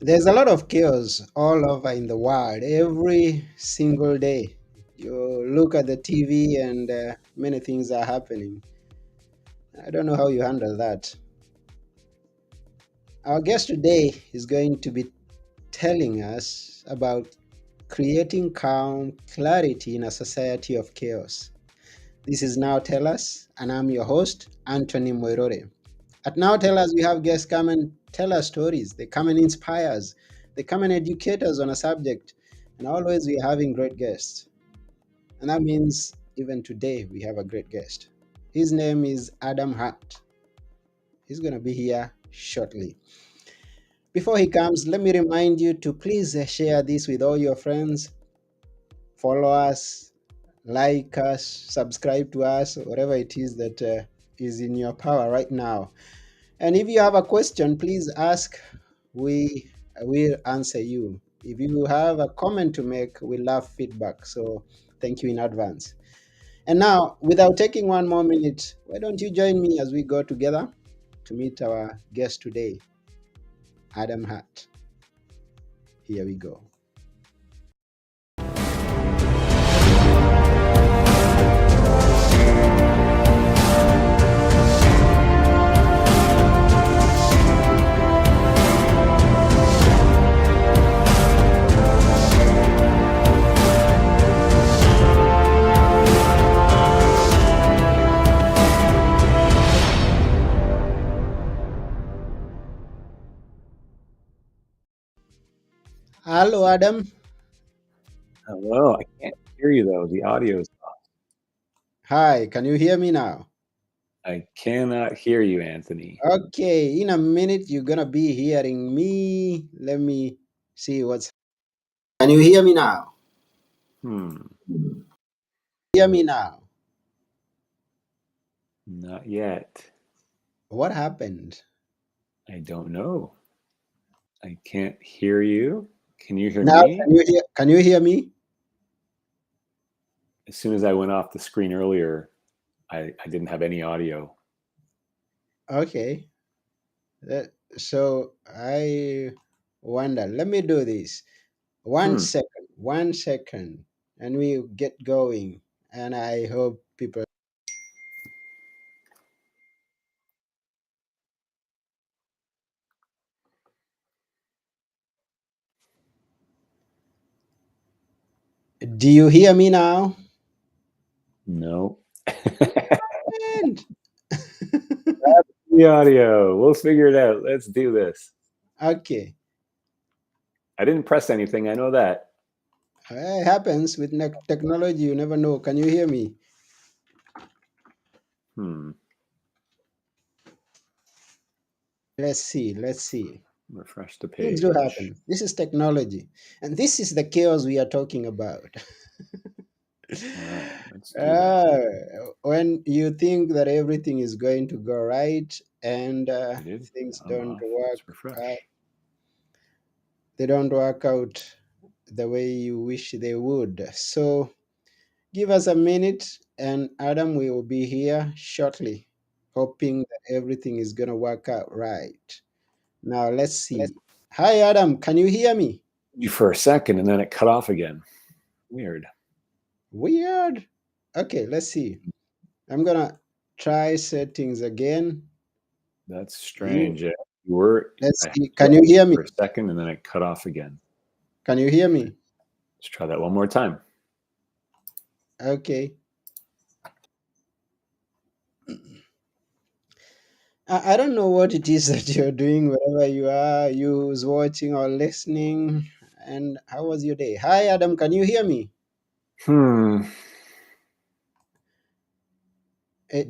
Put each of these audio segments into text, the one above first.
There's a lot of chaos all over in the world every single day. You look at the TV and many things are happening. I don't know how you handle that. Our guest today is going to be telling us about creating calm clarity in a society of chaos. This is Now Tell Us, and I'm your host, Anthony Moirore. At Now Tell Us, we have guests come and tell us stories. They come and inspire us. They come and educate us on a subject. And always we're having great guests. And that means even today we have a great guest. His name is Adam Hart. He's going to be here shortly. Before he comes, let me remind you to please share this with all your friends. Follow us, like us, subscribe to us, whatever it is that is in your power right now. And if you have a question, please ask. We will answer you. If you have a comment to make, we love feedback. So thank you in advance. And now, without taking one more minute, why don't you join me as we go together to meet our guest today, Adam Hart. Here we go. Hello, Adam. Hello, I can't hear you though. The audio is off. Hi, can you hear me now? I cannot hear you, Anthony. Okay, in a minute, you're gonna be hearing me. Let me see what's. Can you hear me now? Hmm, Hear me now. not yet. What happened? I don't know. I can't hear you. Can you hear Now, me? can you hear me? As soon as I went off the screen earlier, I didn't have any audio. Okay. So I wonder. Let me do this. One Hmm. second. 1 second, and we get going. And I hope people. Do you hear me now? No. And The audio. We'll figure it out. Let's do this. okay. I didn't press anything. I know that. It happens with technology. You never know. Can you hear me? Hmm. Let's see. Let's see. Refresh the Things do page. happen. This is technology. And this is the chaos we are talking about. All right, let's do this. Ah, when you think that everything is going to go right and It is things on don't off. work, Let's refresh. uh, they don't work out the way you wish they would. So give us a minute, and Adam will be here shortly, hoping that everything is going to work out right. Now, let's see. Hi, Adam. Can you hear me? You for a second, and then it cut off again. Weird. Weird. Okay, let's see. I'm going to try settings again. That's You strange. You were. Let's I see. heard Can you you hear me? for a second, and then it cut off again. Can you hear me? Let's try that one more time. Okay. I don't know what it is that you're doing wherever you are, you who's watching or listening. And how was your day? Hi, Adam. Can you hear me? Hmm. It,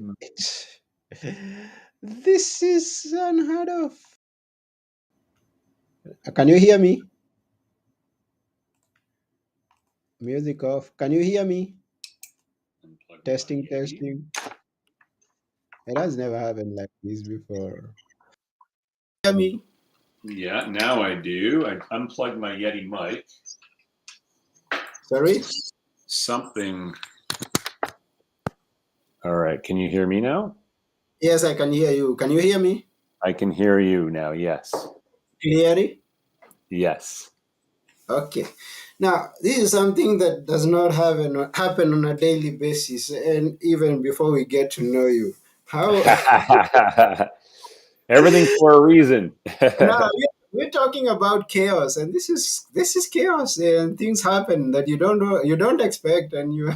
this is unheard of. Can you hear me? Music off. Can you hear me? Unplug my Testing, Yeti. testing. It has never happened like this before. Hear me? Yeah, now I do. I unplugged my Yeti mic. Sorry? Something. All right. Can you hear me now? Yes, I can hear you. Can you hear me? I can hear you now. Yes. You hear it? Yes. Okay. Now, this is something that does not happen on a daily basis, and even before we get to know you, how Everything for a reason. now we're talking about chaos, and this is chaos, and things happen that you don't expect, and you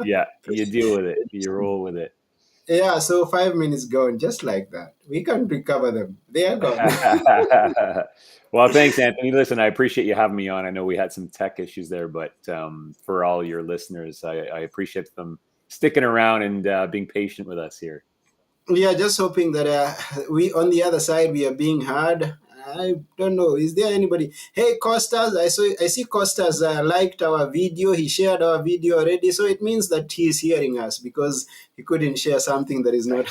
Yeah, you deal with it. You roll with it. yeah. So 5 minutes gone, just like that. We can't recover them; they are gone. Well, thanks, Anthony. Listen, I appreciate you having me on. I know we had some tech issues there, but for all your listeners, I appreciate them sticking around and being patient with us here. We are just hoping that we on the other side we are being heard. I don't know. Is there anybody? Hey, Costas, I see Costas liked our video. He shared our video already, so it means that he is hearing us because he couldn't share something that is not.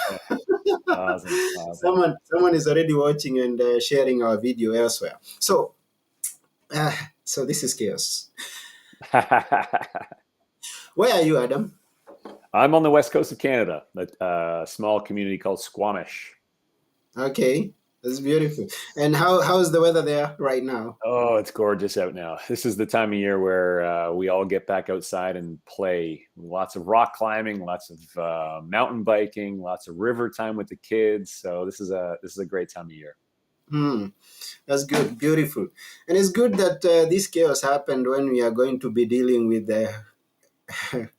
Awesome, awesome. Someone is already watching and sharing our video elsewhere. Uh, so this is chaos. Where are you, Adam? I'm on the west coast of Canada, a small community called Squamish. Okay, that's beautiful. And how's the weather there right now? Oh, it's gorgeous out now. This is the time of year where we all get back outside and play. Lots of rock climbing, lots of mountain biking, lots of river time with the kids. So this is a great time of year. Hmm. That's good, beautiful, and it's good that this chaos happened when we are going to be dealing with the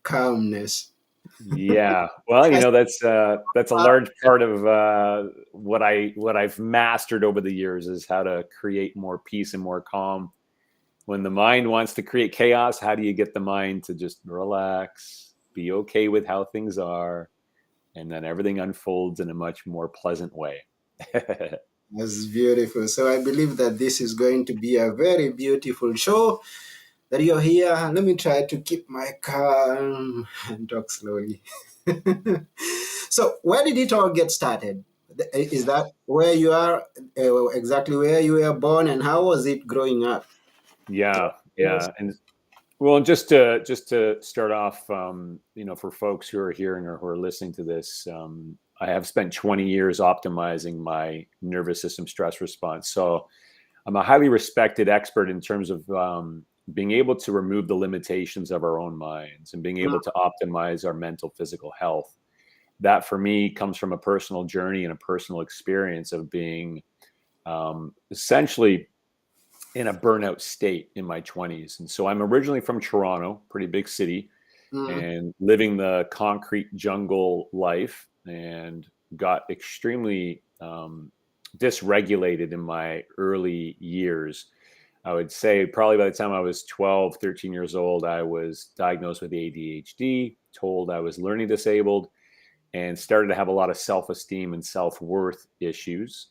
calmness. Yeah, well, I that's a large part of what I've mastered over the years is how to create more peace and more calm. When the mind wants to create chaos, how do you get the mind to just relax, be okay with how things are, and then everything unfolds in a much more pleasant way? That's beautiful. So I believe that this is going to be a very beautiful show. That you're here. Let me try to keep my calm and talk slowly. So, where did it all get started? Is that where you are, exactly where you were born, and how was it growing up? Yeah, Yes. yeah, and well, just to start off, for folks who are hearing or who are listening to this, I have spent 20 years optimizing my nervous system stress response. So I'm a highly respected expert in terms of being able to remove the limitations of our own minds and being able to optimize our mental, physical health. That for me comes from a personal journey and a personal experience of being essentially in a burnout state in my 20s. And so I'm originally from Toronto, pretty big city, Mm, and living the concrete jungle life, and got extremely dysregulated in my early years. I would say probably by the time I was 12, 13 years old, I was diagnosed with ADHD, told I was learning disabled, and started to have a lot of self-esteem and self-worth issues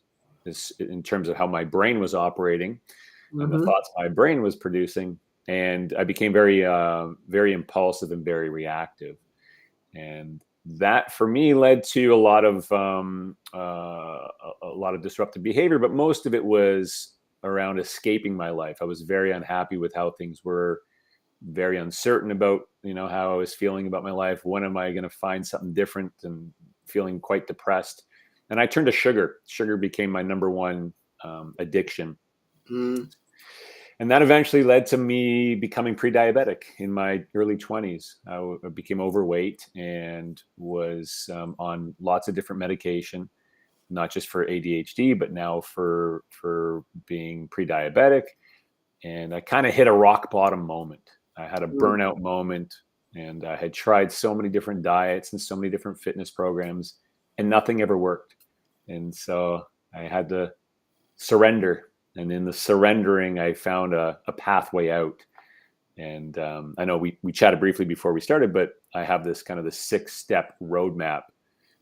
in terms of how my brain was operating and the mhm, thoughts my brain was producing. And I became very, very impulsive and very reactive. And that for me led to a lot of disruptive behavior, but most of it was around escaping my life. I was very unhappy with how things were, very uncertain about how I was feeling about my life. When am I going to find something different? And feeling quite depressed. And I turned to sugar. Sugar became my number one addiction, mm, and that eventually led to me becoming pre-diabetic in my early 20s. I became overweight and was on lots of different medication, not just for ADHD, but now for being pre-diabetic. And I kind of hit a rock bottom moment. I had a mm, burnout moment, and I had tried so many different diets and so many different fitness programs, and nothing ever worked. And so I had to surrender. And in the surrendering, I found a pathway out. And I know we chatted briefly before we started, but I have this kind of the 6-step roadmap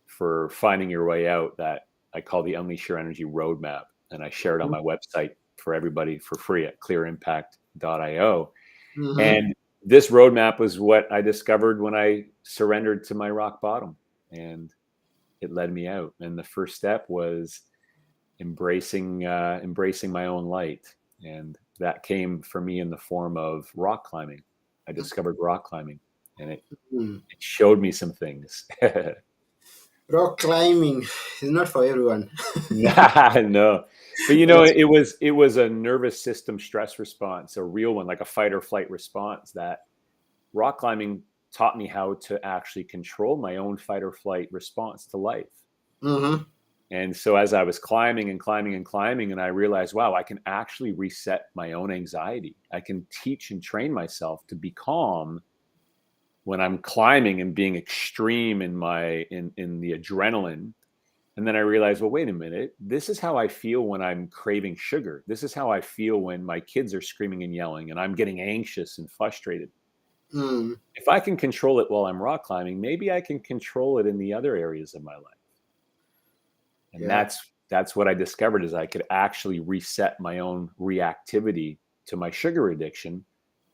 for finding your way out that I call the Unleash Your Energy Roadmap. And I share it on mhm, my website for everybody for free at clearimpact.io. mhm, And this roadmap was what I discovered when I surrendered to my rock bottom, and it led me out. And the first step was embracing my own light, and that came for me in the form of rock climbing. I discovered rock climbing, and it mm. it showed me some things. Rock climbing is not for everyone. Nah, no. But That's, it was a nervous system stress response, a real one, like a fight or flight response that rock climbing taught me how to actually control my own fight or flight response to life. mm-hmm. And so as I was climbing and climbing and climbing, and I realized, wow, I can actually reset my own anxiety. I can teach and train myself to be calm when I'm climbing and being extreme in the adrenaline. And then I realized, well, wait a minute. This is how I feel when I'm craving sugar. This is how I feel when my kids are screaming and yelling and I'm getting anxious and frustrated. Mm, If I can control it while I'm rock climbing, maybe I can control it in the other areas of my life. And yeah. that's what I discovered is I could actually reset my own reactivity to my sugar addiction.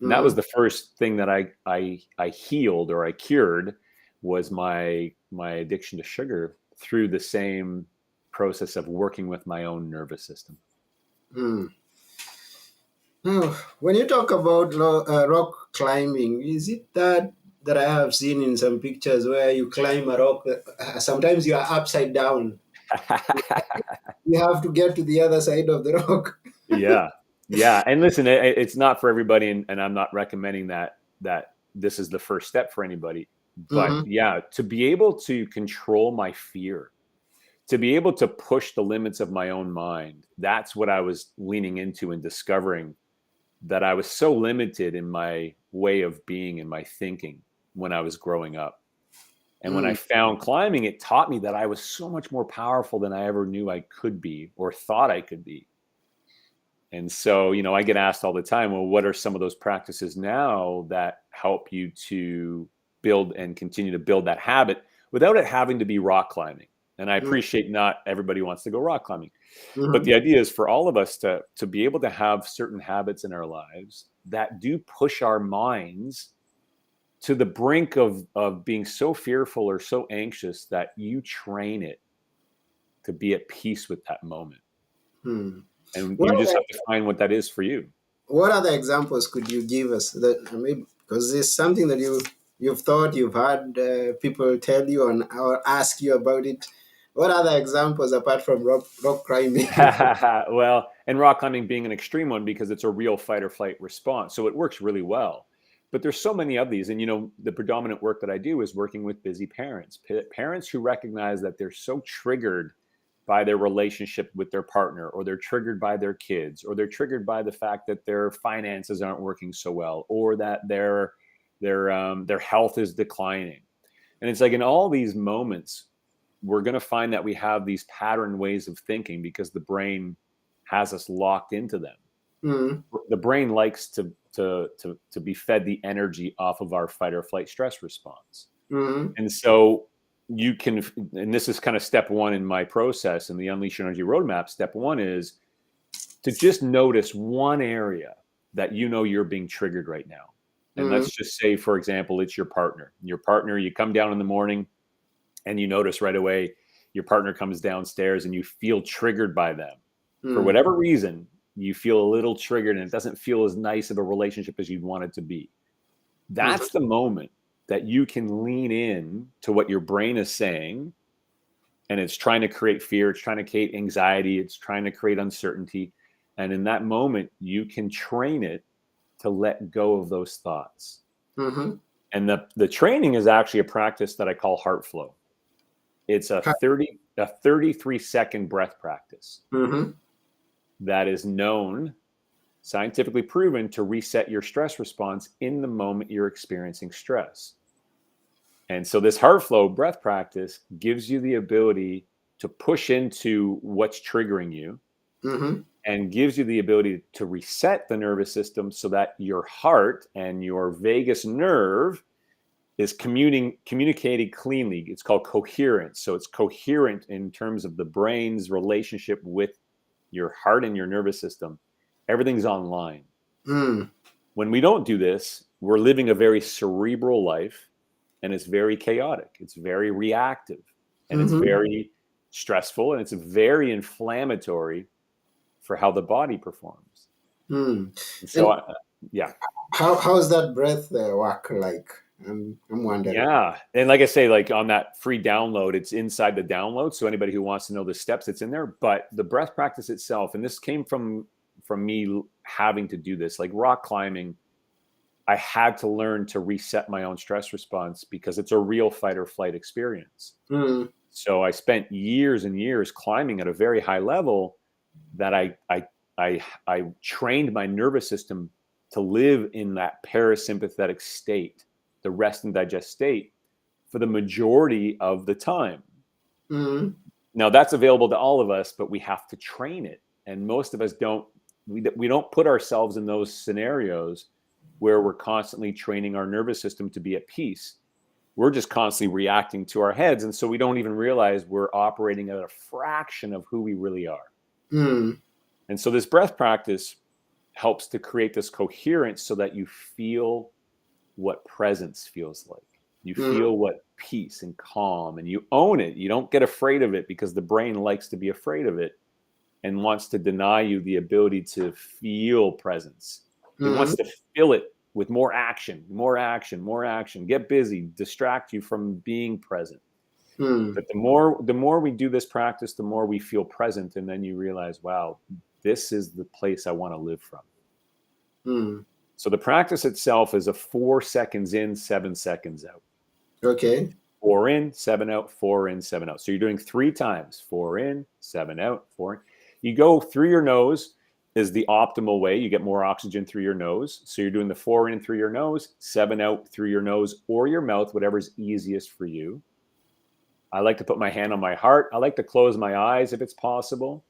And that was Mm-hmm. the first thing that I healed or I cured was my addiction to sugar through the same process of working with my own nervous system. Mm. Now, when you talk about rock climbing, is it that I have seen in some pictures where you climb a rock? Sometimes you are upside down. You have to get to the other side of the rock. Yeah. Yeah. And listen, it's not for everybody. And I'm not recommending that this is the first step for anybody. But Mm-hmm. yeah, to be able to control my fear, to be able to push the limits of my own mind, that's what I was leaning into and discovering that I was so limited in my way of being and my thinking when I was growing up. And when I Mm, found climbing, it taught me that I was so much more powerful than I ever knew I could be or thought I could be. And so, I get asked all the time, well, what are some of those practices now that help you to build and continue to build that habit without it having to be rock climbing? And I mm, appreciate not everybody wants to go rock climbing, but mm-hmm. the idea is for all of us to be able to have certain habits in our lives that do push our minds to the brink of being so fearful or so anxious that you train it to be at peace with that moment. Hmm. And What you are just the, have to find what that is for you. what other examples could you give us that maybe because it's something that you've thought you've had people tell you or ask you about it. What other examples apart from rock climbing? Well, and rock climbing being an extreme one because it's a real fight or flight response. So it works really well. But there's so many of these. And, the predominant work that I do is working with busy parents, parents who recognize that they're so triggered by their relationship with their partner, or they're triggered by their kids, or they're triggered by the fact that their finances aren't working so well, or that their health is declining. And it's like in all these moments, we're going to find that we have these pattern ways of thinking because the brain has us locked into them. Mm, The brain likes to be fed the energy off of our fight or flight stress response. mm, And so you can, and this is kind of step one in my process in the Unleash Your Energy Roadmap. Step one is to just notice one area that you're being triggered right now. And mm, let's just say, for example, it's your partner. Your partner, you come down in the morning and you notice right away your partner comes downstairs and you feel triggered by them. For mm, whatever reason, you feel a little triggered and it doesn't feel as nice of a relationship as you'd want it to be. mm, That's the moment that you can lean in to what your brain is saying, and it's trying to create fear, it's trying to create anxiety, it's trying to create uncertainty. And in that moment, you can train it to let go of those thoughts. mm-hmm. And the training is actually a practice that I call heart flow. It's a 33-second breath practice Mm-hmm. that is known, scientifically proven, to reset your stress response in the moment you're experiencing stress. And so this heart flow breath practice gives you the ability to push into what's triggering you Mm-hmm. and gives you the ability to reset the nervous system so that your heart and your vagus nerve is communicating cleanly. It's called coherence. So it's coherent in terms of the brain's relationship with your heart and your nervous system. Everything's online. Mm, When we don't do this, we're living a very cerebral life, and it's very chaotic. It's very reactive, and it's mm-hmm. very stressful, and it's very inflammatory for how the body performs. Mm. And so, And yeah. how's that breath work like? I'm wondering. Yeah. And like I say, like on that free download, it's inside the download. So anybody who wants to know the steps, it's in there. But the breath practice itself, and this came from me having to do this, like rock climbing, I had to learn to reset my own stress response because it's a real fight or flight experience. Mm, So I spent years and years climbing at a very high level that I trained my nervous system to live in that parasympathetic state, the rest and digest state, for the majority of the time. mm, Now that's available to all of us, but we have to train it, and most of us don't. We don't put ourselves in those scenarios where we're constantly training our nervous system to be at peace. We're just constantly reacting to our heads, and so we don't even realize we're operating at a fraction of who we really are. mm, And so this breath practice helps to create this coherence so that you feel what presence feels like. You mm, feel what peace and calm, and you own it. You don't get afraid of it because the brain likes to be afraid of it and wants to deny you the ability to feel presence. It mm, wants to fill it with more action, more action, more action. Get busy, distract you from being present. mm, But the more we do this practice, the more we feel present, and then you realize, wow, this is the place I want to live from. mm. So the practice itself is a 4 seconds in, 7 seconds out. Okay. 4 in, 7 out, 4 in, 7 out. So you're doing 3 times: 4 in, 7 out, 4 in. You go through your nose is the optimal way. You get more oxygen through your nose. So you're doing the 4 in through your nose, 7 out through your nose or your mouth, whatever's easiest for you. I like to put my hand on my heart. I like to close my eyes if it's possible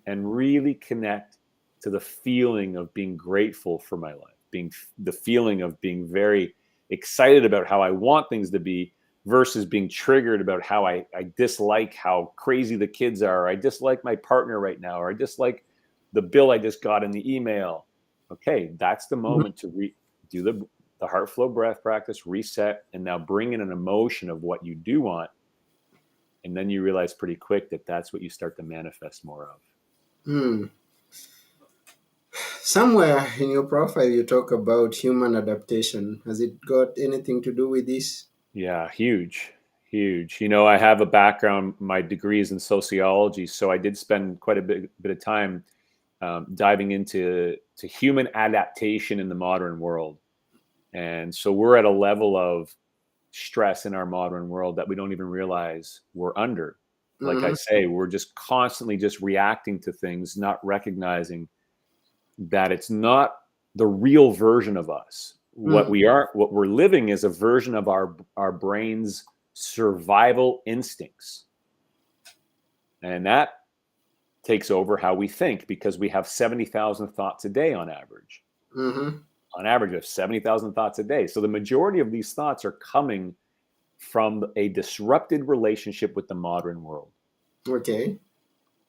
and really connect to the feeling of being grateful for my life, being the feeling of being very excited about how I want things to be versus being triggered about how I dislike how crazy the kids are. I dislike my partner right now, or I dislike the bill I just got in the email. Okay, that's the Mhm. moment to do the heart flow breath practice, reset, and now bring in an emotion of what you do want. And then you realize pretty quick that that's what you start to manifest more of. Mm. Somewhere in your profile, you talk about human adaptation. Has it got anything to do with this? Yeah, huge, huge. I have a background. My degree is in sociology, so I did spend quite a bit of time diving into human adaptation in the modern world. And so we're at a level of stress in our modern world that we don't even realize we're under. Like I Mm-hmm. say, we're just constantly just reacting to things, not recognizing that it's not the real version of us. Mm, What we're living is a version of our brain's survival instincts. And that takes over how we think because we have 70,000 thoughts a day on average. mm-hmm. On average, we have 70,000 thoughts a day. So the majority of these thoughts are coming from a disrupted relationship with the modern world. Okay.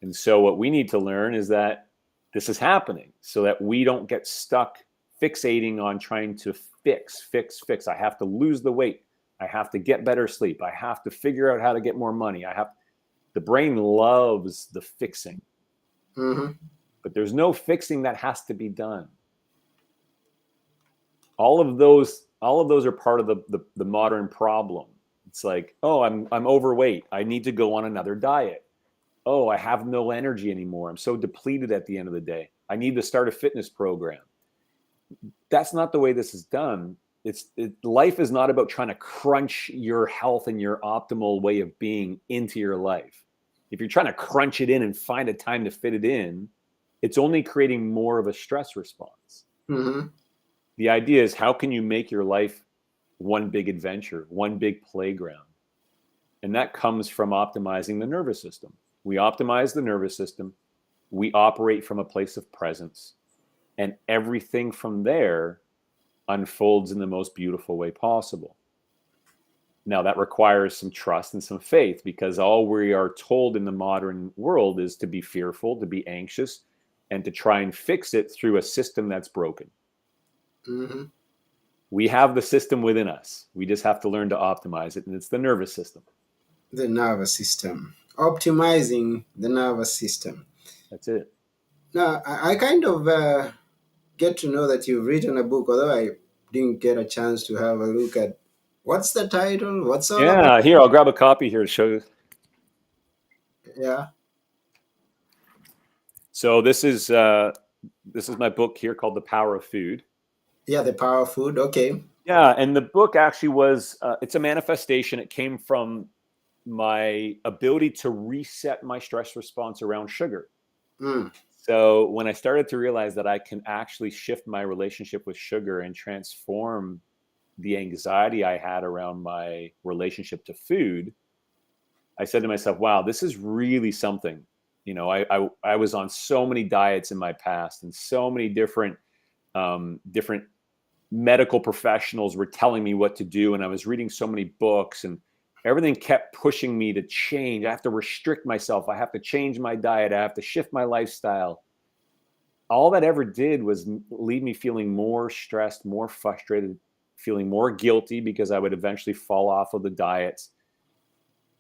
And so what we need to learn is that this is happening so that we don't get stuck fixating on trying to fix. I have to lose the weight. I have to get better sleep. I have to figure out how to get more money. The brain loves the fixing, Mm-hmm. but there's no fixing that has to be done. All of those are part of the modern problem. It's like, oh, I'm overweight. I need to go on another diet. Oh, I have no energy anymore. I'm so depleted at the end of the day. I need to start a fitness program. That's not the way this is done. Life is not about trying to crunch your health and your optimal way of being into your life. If you're trying to crunch it in and find a time to fit it in, it's only creating more of a stress response. Mm-hmm. The idea is, how can you make your life one big adventure, one big playground? And that comes from optimizing the nervous system. We optimize the nervous system. We operate from a place of presence. And everything from there unfolds in the most beautiful way possible. Now, that requires some trust and some faith because all we are told in the modern world is to be fearful, to be anxious, and to try and fix it through a system that's broken. Mm-hmm. We have the system within us. We just have to learn to optimize it, and it's the nervous system. The nervous system. Optimizing the nervous system. That's it. Now, I kind of get to know that you've written a book, although I didn't get a chance to have a look at What's the title? What's all about? Yeah, here, I'll grab a copy here to show you. Yeah. So this is my book here called The Power of Food. Yeah, the power of food. Okay. Yeah, and the book actually was it's a manifestation. It came from my ability to reset my stress response around sugar. Mm, So when I started to realize that I can actually shift my relationship with sugar and transform the anxiety I had around my relationship to food, I said to myself, wow, this is really something. I was on so many diets in my past, and so many different medical professionals were telling me what to do, and I was reading so many books, and everything kept pushing me to change. I have to restrict myself. I have to change my diet. I have to shift my lifestyle. All that ever did was leave me feeling more stressed, more frustrated, feeling more guilty because I would eventually fall off of the diets.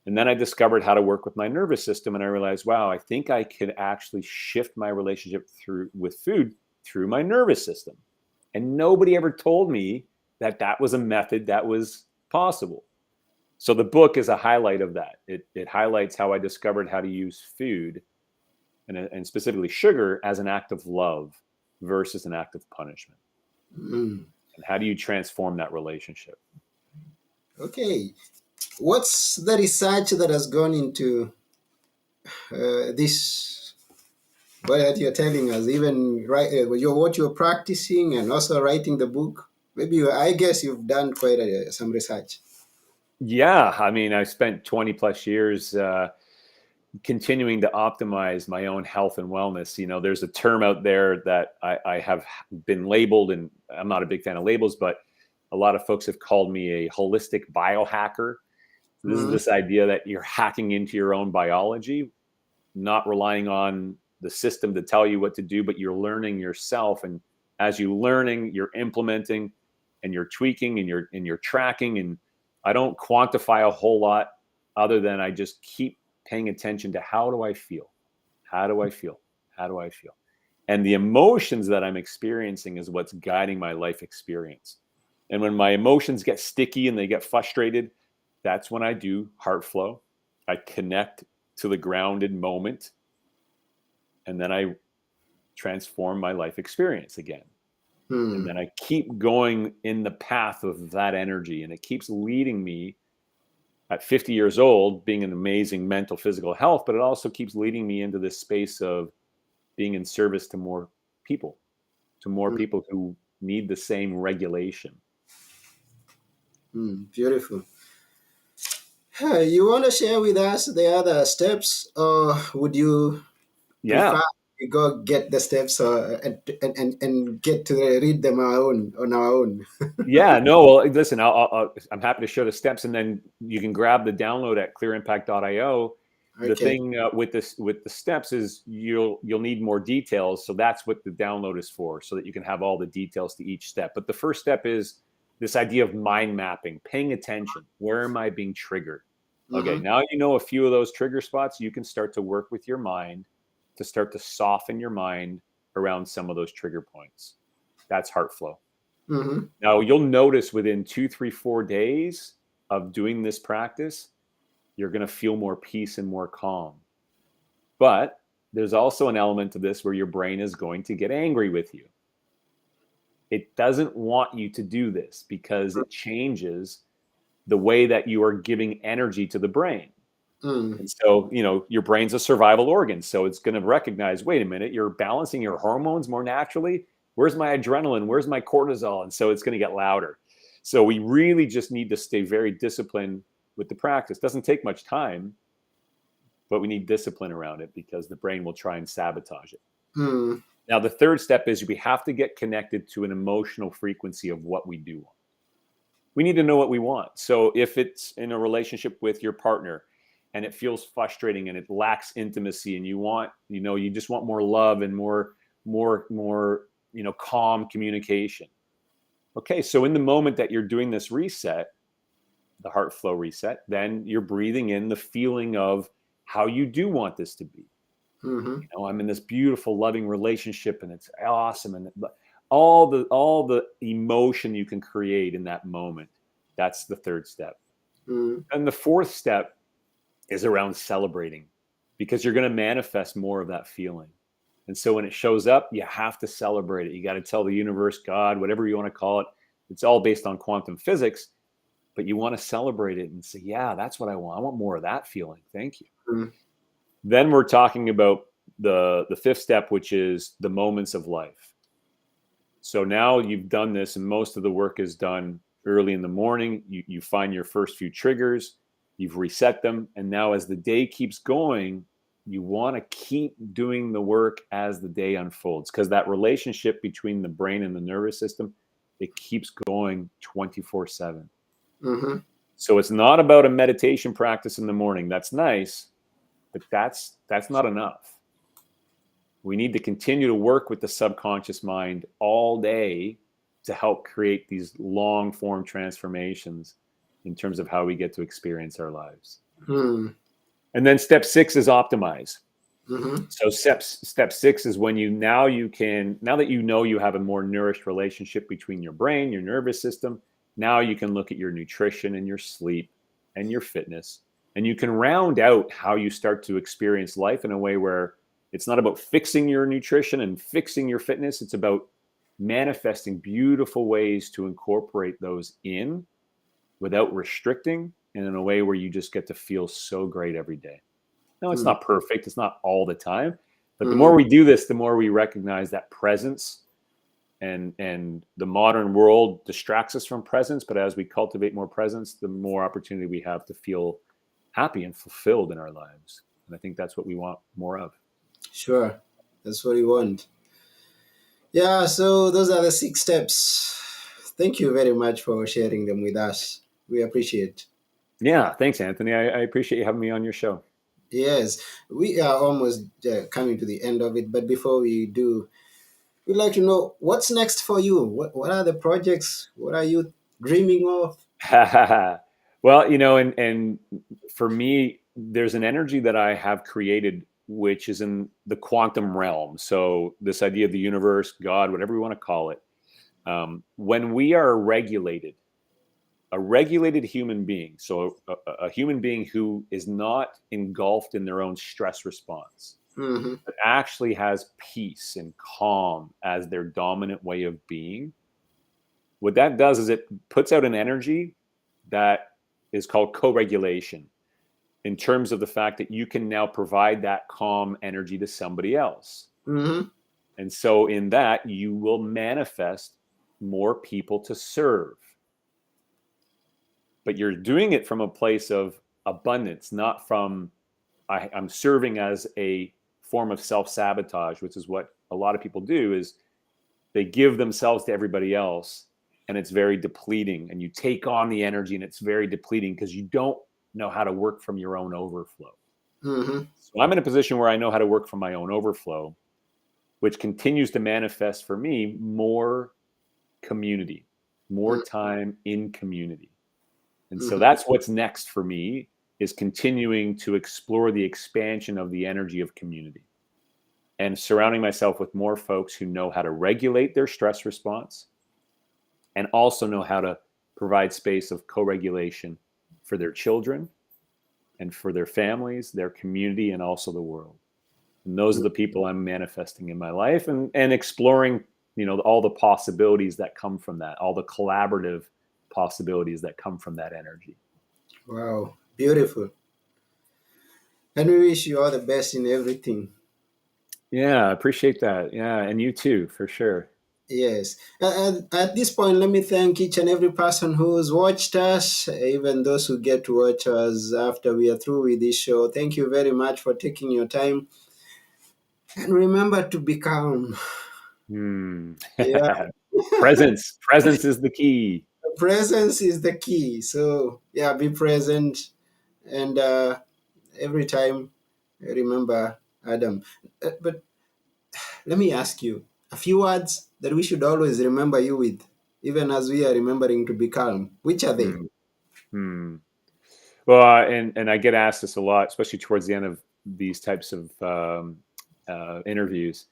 And then I discovered how to work with my nervous system, and I realized, wow, I think I could actually shift my relationship through with food through my nervous system. And nobody ever told me that that was a method that was possible. So the book is a highlight of that. It highlights how I discovered how to use food and specifically sugar as an act of love versus an act of punishment. mm. And how do you transform that relationship? Okay. What's the research that has gone into this? What you're telling us, even what you're practicing and also writing the book. Maybe I guess you've done quite some research. Yeah, I mean, I spent 20 plus years continuing to optimize my own health and wellness. There's a term out there that I have been labeled, and I'm not a big fan of labels, but a lot of folks have called me a holistic biohacker. This is Mm, this idea that you're hacking into your own biology, not relying on the system to tell you what to do, but you're learning yourself. And as you're learning, you're implementing and you're tweaking and you're tracking. And I don't quantify a whole lot other than I just keep paying attention to how do I feel? How do I feel? How do I feel? And the emotions that I'm experiencing is what's guiding my life experience. And when my emotions get sticky and they get frustrated, that's when I do heart flow. I connect to the grounded moment, and then I transform my life experience again. And mm, then I keep going in the path of that energy, and it keeps leading me at 50 years old, being an amazing mental, physical health, but it also keeps leading me into this space of being in service to more people, mm, who need the same regulation. beautiful. You want to share with us the other steps, or would you Yeah. prefer we go get the steps and get to read them on our own? Yeah, no, well, listen, I'm happy to show the steps, and then you can grab the download at clearimpact.io. The Okay. thing with the steps is you'll need more details, so that's what the download is for, so that you can have all the details to each step. But the first step is this idea of mind mapping, paying attention. Where am I being triggered? Okay, Mm-hmm. now you know a few of those trigger spots. You can start to work with your mind to start to soften your mind around some of those trigger points. That's heart flow. Mm-hmm. Now, you'll notice within 2, 3, 4 days of doing this practice, you're going to feel more peace and more calm. But there's also an element to this where your brain is going to get angry with you. It doesn't want you to do this because it changes the way that you are giving energy to the brain. Mm, And so, your brain's a survival organ. So it's going to recognize, wait a minute, you're balancing your hormones more naturally. Where's my adrenaline? Where's my cortisol? And so it's going to get louder. So we really just need to stay very disciplined with the practice. Doesn't take much time, but we need discipline around it because the brain will try and sabotage it. mm, Now, the third step is we have to get connected to an emotional frequency of what we do want. We need to know what we want. So if it's in a relationship with your partner and it feels frustrating and it lacks intimacy and you just want more love and more, calm communication. Okay, so in the moment that you're doing this reset, the heart flow reset, then you're breathing in the feeling of how you do want this to be. mm-hmm. I'm in this beautiful, loving relationship, and it's awesome, and all the emotion you can create in that moment. That's the third step. Mm. And the fourth step is around celebrating, because you're going to manifest more of that feeling. And so when it shows up, you have to celebrate it. You got to tell the universe, God, whatever you want to call it. It's all based on quantum physics, but you want to celebrate it and say, yeah, that's what I want. I want more of that feeling. Thank you. Mm. Then we're talking about the fifth step, which is the moments of life. So now you've done this, and most of the work is done early in the morning. You find your first few triggers, you've reset them. And now as the day keeps going, you want to keep doing the work as the day unfolds, because that relationship between the brain and the nervous system, it keeps going 24/7. Mm-hmm. So it's not about a meditation practice in the morning. That's nice, but that's not enough. We need to continue to work with the subconscious mind all day to help create these long form transformations in terms of how we get to experience our lives. Mm. And then step 6 is optimize. Mm-hmm. So step 6 is when now that you know you have a more nourished relationship between your brain, your nervous system, now you can look at your nutrition and your sleep and your fitness, and you can round out how you start to experience life in a way where it's not about fixing your nutrition and fixing your fitness. It's about manifesting beautiful ways to incorporate those in without restricting, and in a way where you just get to feel so great every day. No, it's Mm. not perfect. It's not all the time. But the Mm-hmm. more we do this, the more we recognize that presence, and the modern world distracts us from presence. But as we cultivate more presence, the more opportunity we have to feel happy and fulfilled in our lives. And I think that's what we want more of. Sure. That's what you want. Yeah, so those are the 6 steps. Thank you very much for sharing them with us. We appreciate. Yeah. Thanks, Anthony. I appreciate you having me on your show. Yes, we are almost coming to the end of it, but before we do, we'd like to know what's next for you. What are the projects? What are you dreaming of? Well, and for me, there's an energy that I have created, which is in the quantum realm. So this idea of the universe, God, whatever we want to call it, when we are regulated, a regulated human being, so a human being who is not engulfed in their own stress response, Mm-hmm. but actually has peace and calm as their dominant way of being, what that does is it puts out an energy that is called co-regulation, in terms of the fact that you can now provide that calm energy to somebody else. Mm-hmm. And so in that, you will manifest more people to serve. But you're doing it from a place of abundance, not from I'm serving as a form of self-sabotage, which is what a lot of people do, is they give themselves to everybody else, and it's very depleting, and you take on the energy and it's very depleting because you don't know how to work from your own overflow. Mm-hmm. So I'm in a position where I know how to work from my own overflow, which continues to manifest for me more community, more time in community. And so Mm-hmm. that's what's next for me, is continuing to explore the expansion of the energy of community and surrounding myself with more folks who know how to regulate their stress response and also know how to provide space of co-regulation for their children and for their families, their community, and also the world. And those are the people I'm manifesting in my life, and exploring, all the possibilities that come from that, all the collaborative possibilities that come from that energy. Wow, beautiful. And we wish you all the best in everything. Yeah, I appreciate that. Yeah, and you too, for sure. Yes. At this point, let me thank each and every person who's watched us, even those who get to watch us after we are through with this show. Thank you very much for taking your time. And remember to be calm. Hmm. Yeah. Presence is the key. Presence is the key. So, yeah, be present. And every time, remember Adam. But let me ask you a few words that we should always remember you with, even as we are remembering to be calm. Which are they? Hmm. Hmm. Well, and I get asked this a lot, especially towards the end of these types of interviews.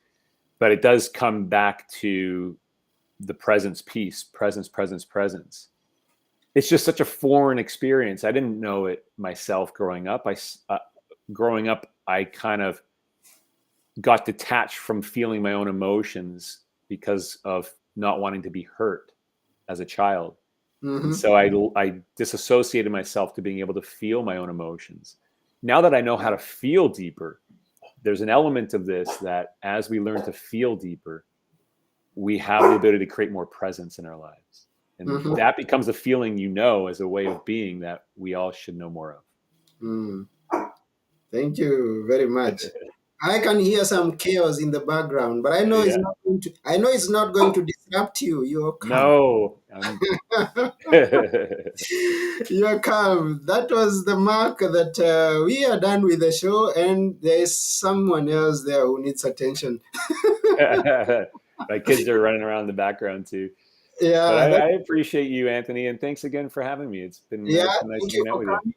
But it does come back to the presence piece, presence. it's just such a foreign experience. I didn't know it myself growing up. Growing up, I kind of got detached from feeling my own emotions because of not wanting to be hurt as a child. And Mm-hmm. so I disassociated myself to being able to feel my own emotions. Now that I know how to feel deeper, there's an element of this that as we learn to feel deeper, we have the ability to create more presence in our lives. And Mm-hmm. that becomes a feeling, as a way of being that we all should know more of. Mm. Thank you very much. I can hear some chaos in the background, but I know it's Yeah. not going to. I know it's not going to disrupt you. You're calm. No. You're calm. That was the mark that we are done with the show, and there's someone else there who needs attention. My kids are running around in the background too. But Yeah, I appreciate you, Anthony, and thanks again for having me. It's yeah. been nice Thank you hanging out for with you. coming.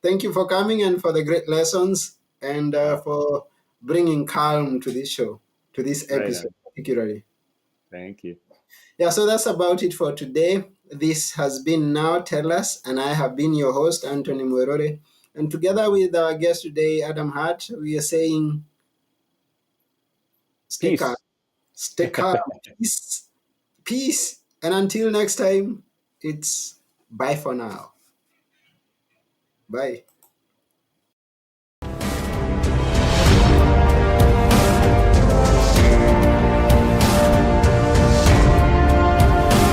Thank you for coming and for the great lessons and Oh, for bringing calm to this show, to this right episode on. particularly. Thank you. Yeah, so that's about it for today. This has been Now Tell Us, and I have been your host, Anthony Muerore. And together with our guest today, Adam Hart, we are saying stay calm, Peace. stay calm, peace, peace. And until next time, it's bye for now. Bye.